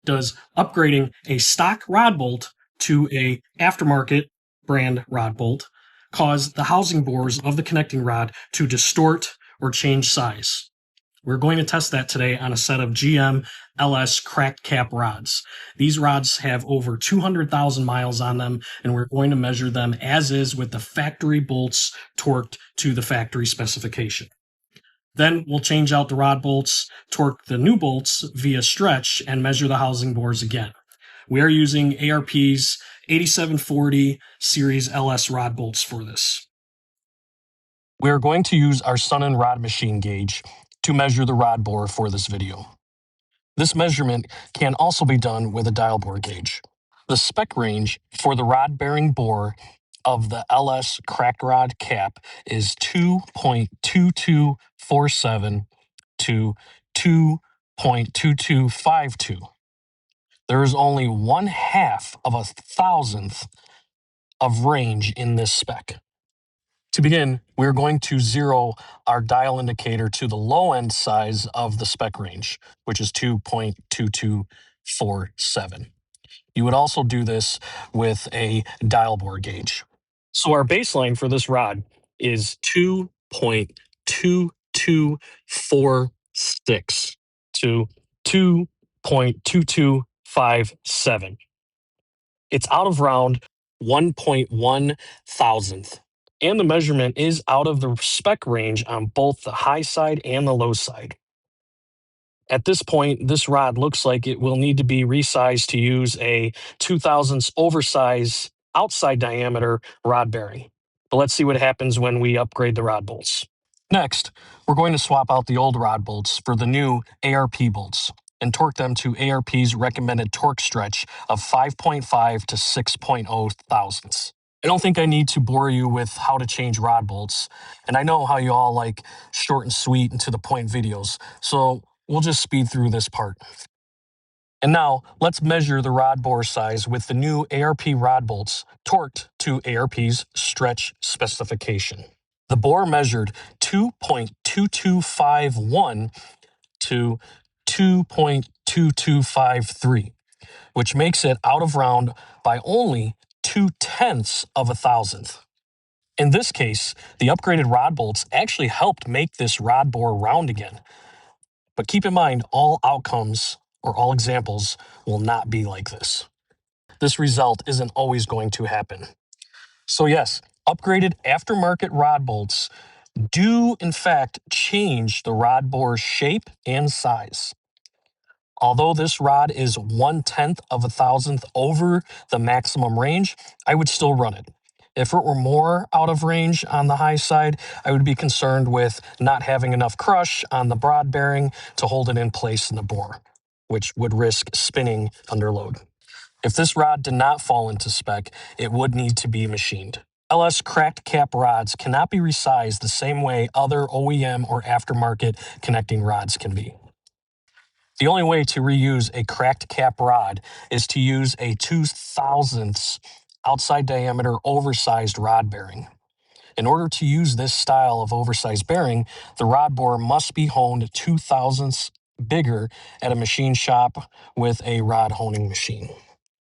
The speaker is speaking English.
Does upgrading a stock rod bolt to a aftermarket brand rod bolt cause the housing bores of the connecting rod to distort or change size? We're going to test that today on a set of GM LS cracked cap rods. These rods have over 200,000 miles on them, and we're going to measure them as is with the factory bolts torqued to the factory specification. Then we'll change out the rod bolts, torque the new bolts via stretch, and measure the housing bores again. We are using ARP's 8740 series LS rod bolts for this. We are going to use our Sun & Rod machine gauge to measure the rod bore for this video. This measurement can also be done with a dial bore gauge. The spec range for the rod bearing bore of the LS cracked rod cap is 2.2247 to 2.2252. There is only 1/2 of a thousandth of range in this spec. To begin, we're going to zero our dial indicator to the low end size of the spec range, which is 2.2247. You would also do this with a dial bore gauge. So our baseline for this rod is 2.2246 to 2.2257. It's out of round 1.1 thousandth. And the measurement is out of the spec range on both the high side and the low side. At this point, this rod looks like it will need to be resized to use a 2/1000 oversized outside diameter rod bearing. But let's see what happens when we upgrade the rod bolts. Next, we're going to swap out the old rod bolts for the new ARP bolts and torque them to ARP's recommended torque stretch of 5.5 to 6.0 thousandths. I don't think I need to bore you with how to change rod bolts, and I know how you all like short and sweet and to the point videos, so we'll just speed through this part. And now, let's measure the rod bore size with the new ARP rod bolts torqued to ARP's stretch specification. The bore measured 2.2251 to 2.2253, which makes it out of round by only 2/10 of a thousandth. In this case, the upgraded rod bolts actually helped make this rod bore round again. But keep in mind, all outcomes or all examples will not be like this. This result isn't always going to happen. So yes, upgraded aftermarket rod bolts do in fact change the rod bore shape and size. Although this rod is 1/10 of a thousandth over the maximum range, I would still run it. If it were more out of range on the high side, I would be concerned with not having enough crush on the rod bearing to hold it in place in the bore, which would risk spinning under load. If this rod did not fall into spec, it would need to be machined. LS cracked cap rods cannot be resized the same way other OEM or aftermarket connecting rods can be. The only way to reuse a cracked cap rod is to use a 2/1000 outside diameter oversized rod bearing. In order to use this style of oversized bearing, the rod bore must be honed 2/1000 bigger at a machine shop with a rod honing machine.